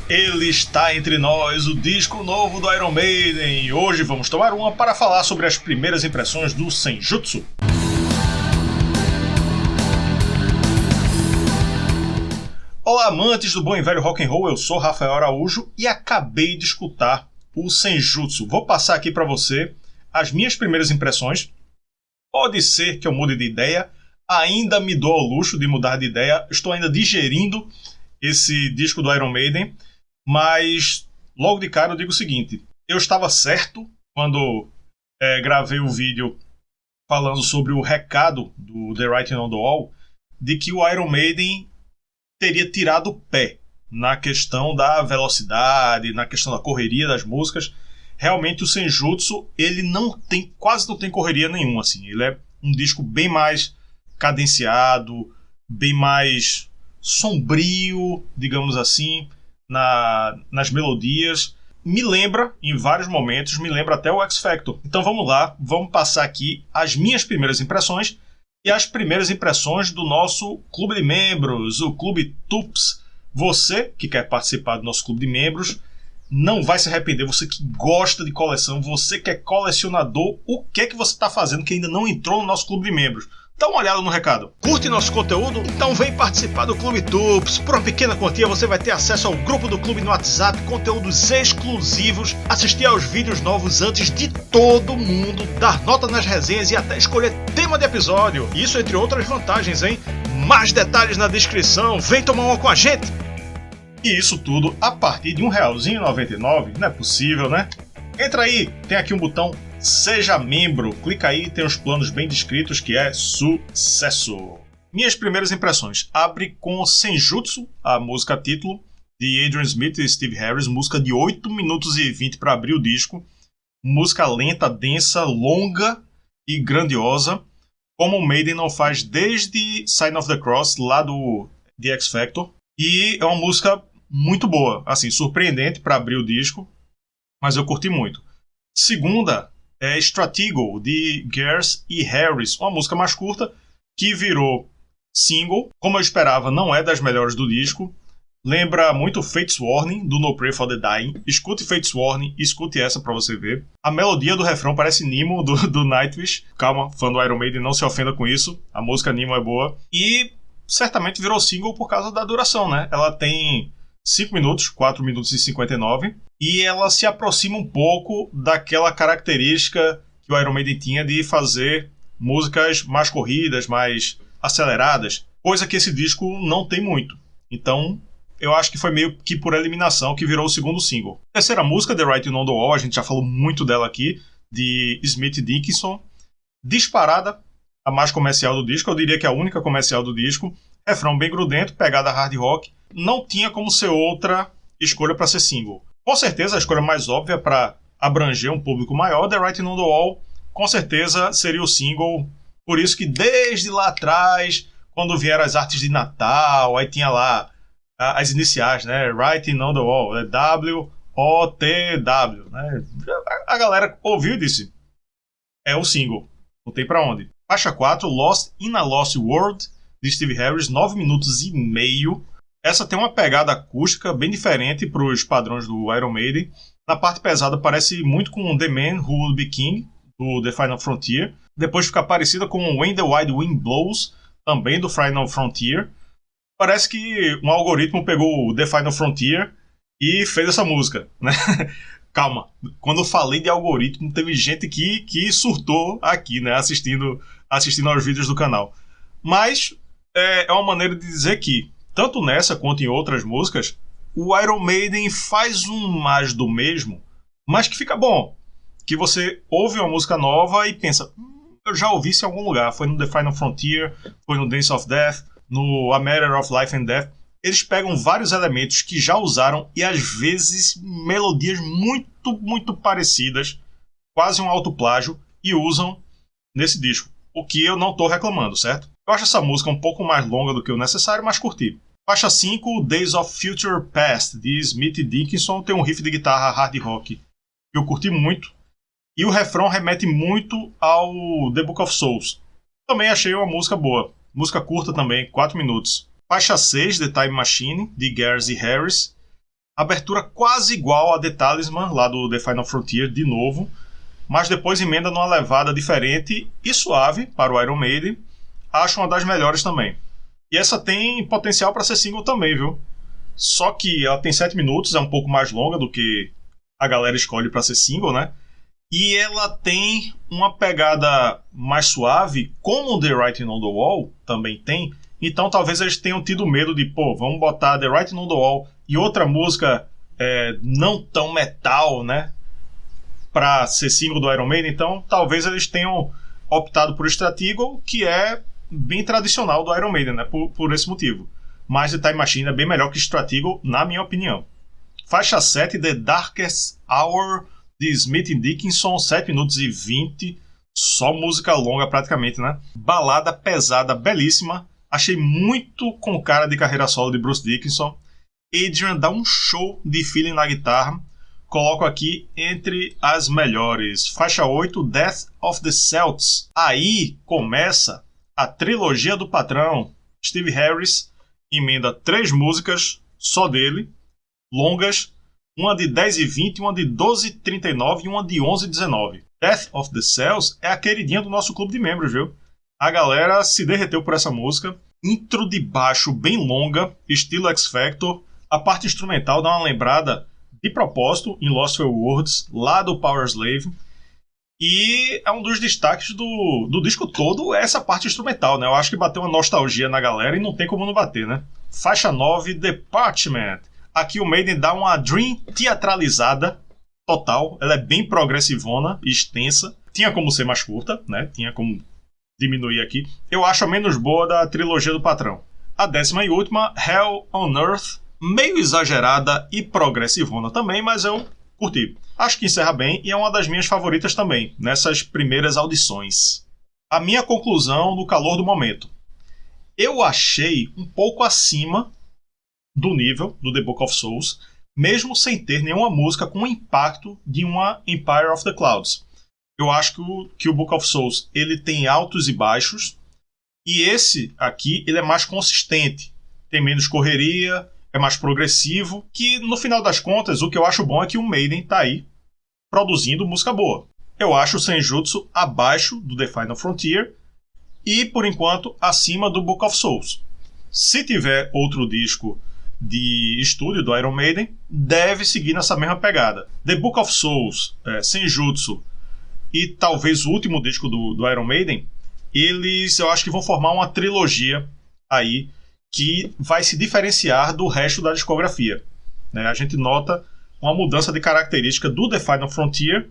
Ele está entre nós, o disco novo do Iron Maiden. E hoje vamos tomar uma para falar sobre as primeiras impressões do Senjutsu. Olá, amantes do bom e velho rock and roll, eu sou Rafael Araújo e acabei de escutar o Senjutsu. Vou passar aqui para você as minhas primeiras impressões. Pode ser que eu mude de ideia, ainda me dou ao luxo de mudar de ideia, estou ainda digerindo esse disco do Iron Maiden, mas logo de cara eu digo o seguinte: eu estava certo quando gravei o vídeo falando sobre o recado do The Writing on the Wall, de que o Iron Maiden teria tirado o pé na questão da velocidade, na questão da correria das músicas. Realmente o Senjutsu, ele quase não tem correria nenhuma, assim. Ele é um disco bem mais cadenciado, bem mais sombrio, digamos assim, nas melodias. Me lembra, em vários momentos, me lembra até o X Factor. Então vamos lá, vamos passar aqui as minhas primeiras impressões e as primeiras impressões do nosso clube de membros, o Clube Tups. Você que quer participar do nosso clube de membros não vai se arrepender. Você que gosta de coleção, você que é colecionador, o que é que você está fazendo que ainda não entrou no nosso clube de membros? Dá uma olhada no recado. Curte nosso conteúdo? Então vem participar do Clube Tups. Por uma pequena quantia você vai ter acesso ao grupo do clube no WhatsApp, conteúdos exclusivos, assistir aos vídeos novos antes de todo mundo, dar nota nas resenhas e até escolher tema de episódio. Isso entre outras vantagens, hein? Mais detalhes na descrição. Vem tomar uma com a gente! E isso tudo a partir de R$1,99? Não é possível, né? Entra aí, tem aqui um botão Seja Membro. Clica aí, tem os planos bem descritos, que é sucesso. Minhas primeiras impressões. Abre com Senjutsu, a música título, de Adrian Smith e Steve Harris. Música de 8 minutos e 20 para abrir o disco. Música lenta, densa, longa e grandiosa, como o Maiden não faz desde Sign of the Cross, lá do The X Factor. E é uma música muito boa, assim, surpreendente para abrir o disco, mas eu curti muito. Segunda é Stratego, de Gers e Harris, uma música mais curta que virou single. Como eu esperava, não é das melhores do disco. Lembra muito Fates Warning, do No Pray for the Dying. Escute Fates Warning, escute essa pra você ver. A melodia do refrão parece Nemo, do Nightwish. Calma, fã do Iron Maiden, não se ofenda com isso. A música Nemo é boa. E certamente virou single por causa da duração, né? Ela tem 5 minutos, 4 minutos e 59. E ela se aproxima um pouco daquela característica que o Iron Maiden tinha de fazer músicas mais corridas, mais aceleradas. Coisa que esse disco não tem muito. Então, eu acho que foi meio que por eliminação que virou o segundo single. Terceira música, The Writing on the Wall, a gente já falou muito dela aqui, de Smith Dickinson. Disparada, a mais comercial do disco, eu diria que a única comercial do disco. Refrão bem grudento, pegada hard rock. Não tinha como ser outra escolha para ser single. Com certeza a escolha mais óbvia para abranger um público maior, The Writing on the Wall, com certeza seria o single. Por isso que desde lá atrás, quando vieram as artes de Natal, aí tinha lá as iniciais, né? Writing on the Wall, W-O-T-W, né? A galera ouviu e disse: é o single, não tem pra onde. Faixa 4, Lost in a Lost World, de Steve Harris, 9 minutos e meio. Essa tem uma pegada acústica bem diferente para os padrões do Iron Maiden. Na parte pesada parece muito com The Man Who Would Be King, do The Final Frontier. Depois fica parecida com When the Wide Wind Blows, também do Final Frontier. Parece que um algoritmo pegou o The Final Frontier e fez essa música, né? Calma, quando eu falei de algoritmo, teve gente que surtou aqui, né? Assistindo aos vídeos do canal. Mas é uma maneira de dizer que, tanto nessa quanto em outras músicas, o Iron Maiden faz um mais do mesmo, mas que fica bom. Que você ouve uma música nova e pensa: eu já ouvi isso em algum lugar. Foi no The Final Frontier, foi no Dance of Death, no A Matter of Life and Death. Eles pegam vários elementos que já usaram e às vezes melodias muito, muito parecidas, quase um autoplágio, e usam nesse disco. O que eu não estou reclamando, certo? Eu acho essa música um pouco mais longa do que o necessário, mas curti. Faixa 5, Days of Future Past, de Smith Dickinson, tem um riff de guitarra hard rock que eu curti muito. E o refrão remete muito ao The Book of Souls. Também achei uma música boa. Música curta também, 4 minutos. Faixa 6, The Time Machine, de Gers e Harris. Abertura quase igual a The Talisman, lá do The Final Frontier, de novo, mas depois emenda numa levada diferente e suave para o Iron Maiden. Acho uma das melhores também. E essa tem potencial para ser single também, viu? Só que ela tem 7 minutos, é um pouco mais longa do que a galera escolhe para ser single, né? E ela tem uma pegada mais suave, como The Writing on the Wall também tem. Então talvez eles tenham tido medo de, vamos botar The Writing on the Wall e outra música não tão metal, né? Para ser single do Iron Maiden. Então talvez eles tenham optado por Strat-Eagle, que é bem tradicional do Iron Maiden, né? Por esse motivo. Mas The Time Machine é bem melhor que Strat-Eagle, na minha opinião. Faixa 7, The Darkest Hour, de Smith & Dickinson, 7 minutos e 20, só música longa praticamente, né? Balada pesada, belíssima, achei muito com cara de carreira solo de Bruce Dickinson. Adrian dá um show de feeling na guitarra, coloco aqui entre as melhores. Faixa 8, Death of the Celts. Aí começa a trilogia do patrão. Steve Harris emenda 3 músicas só dele, longas, uma de 10 e 20, uma de 12 e 39 e uma de 11 e 19. Death of the Cells é a queridinha do nosso clube de membros, viu? A galera se derreteu por essa música. Intro de baixo bem longa, estilo X Factor. A parte instrumental dá uma lembrada de propósito em Lostful Words, lá do Powerslave. E é um dos destaques do disco todo, essa parte instrumental, né? Eu acho que bateu uma nostalgia na galera e não tem como não bater, né? Faixa 9, Department. Aqui o Maiden dá uma Dream teatralizada total. Ela é bem progressivona e extensa. Tinha como ser mais curta, né? Tinha como diminuir aqui. Eu acho a menos boa da trilogia do patrão. A 10ª e última, Hell on Earth. Meio exagerada e progressivona também, mas eu curti. Acho que encerra bem e é uma das minhas favoritas também, nessas primeiras audições. A minha conclusão no calor do momento. Eu achei um pouco acima do nível do The Book of Souls, mesmo sem ter nenhuma música com o impacto de uma Empire of the Clouds. Eu acho que o Book of Souls ele tem altos e baixos, e esse aqui ele é mais consistente, tem menos correria, é mais progressivo, que no final das contas o que eu acho bom é que o Maiden tá aí produzindo música boa. Eu acho o Senjutsu abaixo do The Final Frontier e, por enquanto, acima do Book of Souls. Se tiver outro disco de estúdio do Iron Maiden, deve seguir nessa mesma pegada. The Book of Souls, Senjutsu e talvez o último disco do Iron Maiden, eles eu acho que vão formar uma trilogia aí que vai se diferenciar do resto da discografia, né? A gente nota uma mudança de característica do The Final Frontier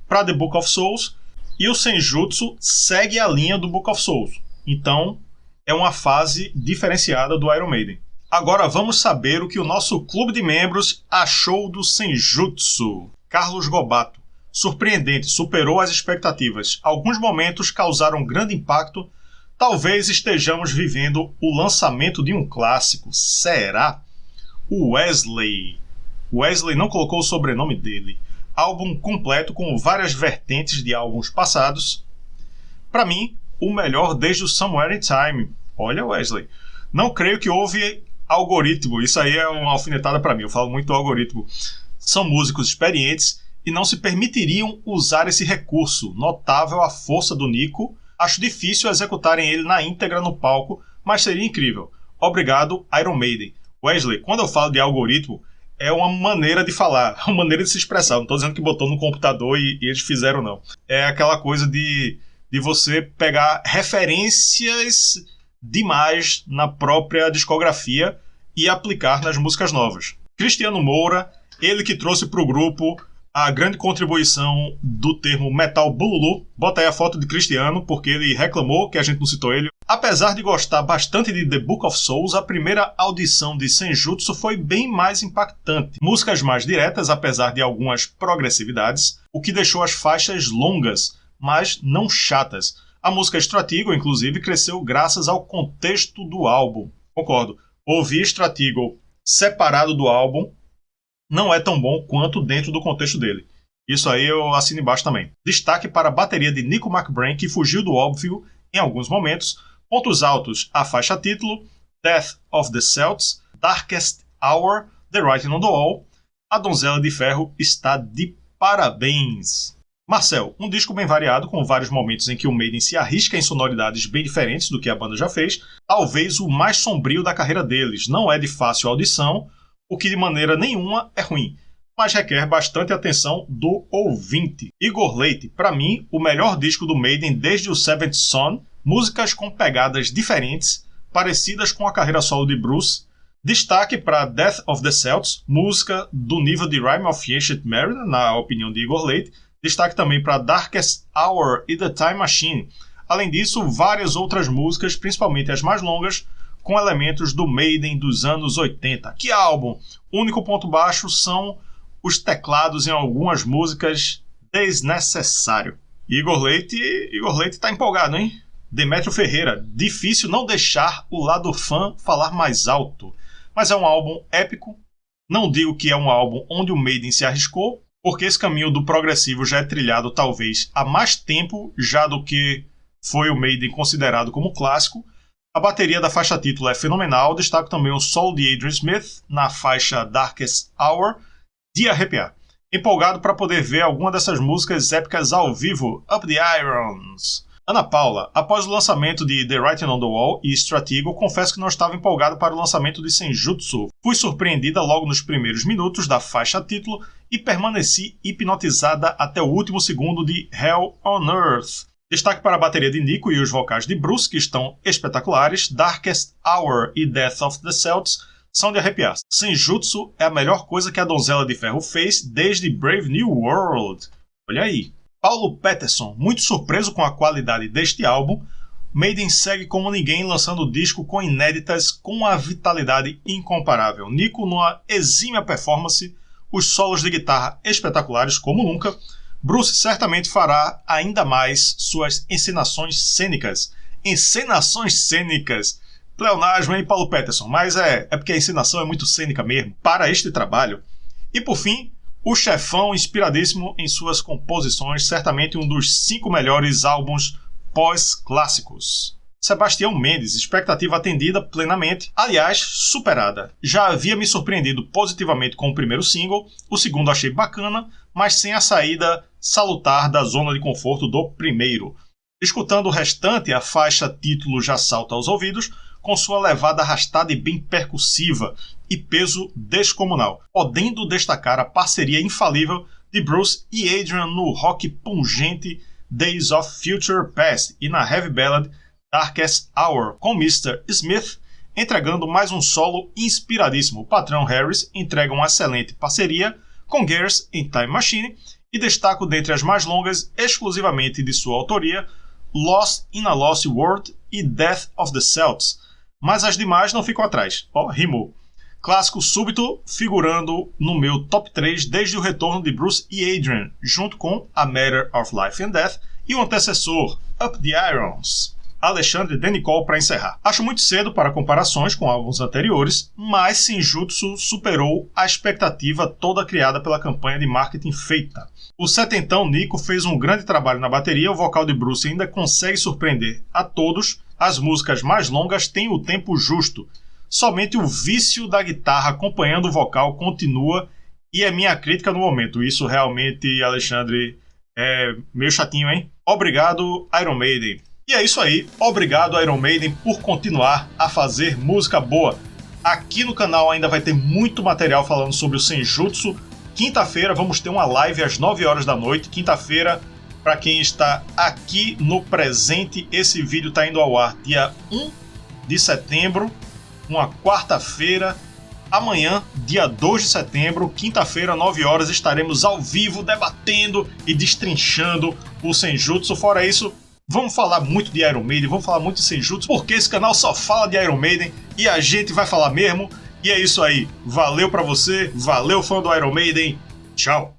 para The Book of Souls, e o Senjutsu segue a linha do Book of Souls. Então é uma fase diferenciada do Iron Maiden. Agora vamos saber o que o nosso clube de membros achou do Senjutsu. Carlos Gobato. Surpreendente, superou as expectativas. Alguns momentos causaram grande impacto. Talvez estejamos vivendo o lançamento de um clássico. Será? O Wesley. Wesley não colocou o sobrenome dele. Álbum completo com várias vertentes de álbuns passados. Para mim, o melhor desde o Somewhere in Time. Olha, Wesley. Não creio que houve algoritmo. Isso aí é uma alfinetada para mim. Eu falo muito do algoritmo. São músicos experientes e não se permitiriam usar esse recurso. Notável a força do Nico. Acho difícil executarem ele na íntegra no palco, mas seria incrível. Obrigado, Iron Maiden. Wesley, quando eu falo de algoritmo, é uma maneira de falar, uma maneira de se expressar. Não estou dizendo que botou no computador e eles fizeram, não. É aquela coisa de você pegar referências demais na própria discografia e aplicar nas músicas novas. Cristiano Moura, ele que trouxe para o grupo a grande contribuição do termo Metal Bululu. Bota aí a foto de Cristiano, porque ele reclamou que a gente não citou ele. Apesar de gostar bastante de The Book of Souls, a primeira audição de Senjutsu foi bem mais impactante. Músicas mais diretas, apesar de algumas progressividades, o que deixou as faixas longas, mas não chatas. A música Strat-Eagle, inclusive, cresceu graças ao contexto do álbum. Concordo. Ouvir Strat-Eagle separado do álbum não é tão bom quanto dentro do contexto dele. Isso aí eu assino embaixo também. Destaque para a bateria de Nico McBrain, que fugiu do óbvio em alguns momentos. Pontos altos, a faixa título, Death of the Celts, Darkest Hour, The Writing on the Wall. a Donzela de Ferro está de parabéns. Marcel, um disco bem variado, com vários momentos em que o Maiden se arrisca em sonoridades bem diferentes do que a banda já fez, talvez o mais sombrio da carreira deles. Não é de fácil audição, o que de maneira nenhuma é ruim, mas requer bastante atenção do ouvinte. Igor Leite, para mim, o melhor disco do Maiden desde o Seventh Son, músicas com pegadas diferentes, parecidas com a carreira solo de Bruce. Destaque para Death of the Celts, música do nível de Rime of Ancient Mariner, na opinião de Igor Leite. Destaque também para Darkest Hour e The Time Machine. Além disso, várias outras músicas, principalmente as mais longas, com elementos do Maiden dos anos 80. Que álbum! O único ponto baixo são os teclados em algumas músicas desnecessário. Igor Leite tá empolgado, hein? Demétrio Ferreira, difícil não deixar o lado fã falar mais alto. Mas é um álbum épico. Não digo que é um álbum onde o Maiden se arriscou, porque esse caminho do progressivo já é trilhado talvez há mais tempo já do que foi o Maiden considerado como clássico. A bateria da faixa título é fenomenal, destaco também o solo de Adrian Smith na faixa Darkest Hour, de arrepiar. Empolgado para poder ver alguma dessas músicas épicas ao vivo, Up the Irons. Ana Paula, após o lançamento de The Writing on the Wall e Stratego, confesso que não estava empolgado para o lançamento de Senjutsu. Fui surpreendida logo nos primeiros minutos da faixa título e permaneci hipnotizada até o último segundo de Hell on Earth. Destaque para a bateria de Nico e os vocais de Bruce, que estão espetaculares. Darkest Hour e Death of the Celts são de arrepiar. Senjutsu é a melhor coisa que a Donzela de Ferro fez desde Brave New World. Olha aí. Paulo Peterson, muito surpreso com a qualidade deste álbum. Maiden segue como ninguém, lançando o disco com inéditas com uma vitalidade incomparável. Nico numa exímia performance, os solos de guitarra espetaculares como nunca. Bruce certamente fará ainda mais suas encenações cênicas. Encenações cênicas! Pleonasmo, hein, Paulo Peterson? Mas é porque a encenação é muito cênica mesmo para este trabalho. E por fim, o chefão inspiradíssimo em suas composições, certamente um dos 5 melhores álbuns pós-clássicos. Sebastião Mendes, expectativa atendida plenamente, aliás, superada. Já havia me surpreendido positivamente com o primeiro single, o segundo achei bacana, mas sem a saída salutar da zona de conforto do primeiro. Escutando o restante, a faixa título já salta aos ouvidos, com sua levada arrastada e bem percussiva e peso descomunal, podendo destacar a parceria infalível de Bruce e Adrian no rock pungente Days of Future Past e na heavy ballad Darkest Hour, com Mr. Smith entregando mais um solo inspiradíssimo. O patrão Harris entrega uma excelente parceria com Gears em Time Machine e destaco dentre as mais longas, exclusivamente de sua autoria, Lost in a Lost World e Death of the Celts, mas as demais não ficam atrás. Rimou. Clássico súbito, figurando no meu top 3 desde o retorno de Bruce e Adrian, junto com A Matter of Life and Death e o antecessor, Up the Irons. Alexandre Denicol para encerrar. Acho muito cedo para comparações com álbuns anteriores, mas Senjutsu superou a expectativa toda criada pela campanha de marketing feita. O setentão Nico fez um grande trabalho na bateria, o vocal de Bruce ainda consegue surpreender a todos, as músicas mais longas têm o tempo justo. Somente o vício da guitarra acompanhando o vocal continua e é minha crítica no momento. Isso realmente, Alexandre, é meio chatinho, hein? Obrigado, Iron Maiden. E é isso aí, obrigado Iron Maiden por continuar a fazer música boa. Aqui no canal ainda vai ter muito material falando sobre o Senjutsu. Quinta-feira vamos ter uma live às 9 horas da noite. Quinta-feira, para quem está aqui no presente, esse vídeo está indo ao ar dia 1 de setembro, uma quarta-feira. Amanhã, dia 2 de setembro, quinta-feira, 9 horas, estaremos ao vivo debatendo e destrinchando o Senjutsu. Fora isso, vamos falar muito de Iron Maiden, vamos falar muito de Senjutsu, porque esse canal só fala de Iron Maiden e a gente vai falar mesmo. E é isso aí. Valeu pra você, valeu fã do Iron Maiden. Tchau.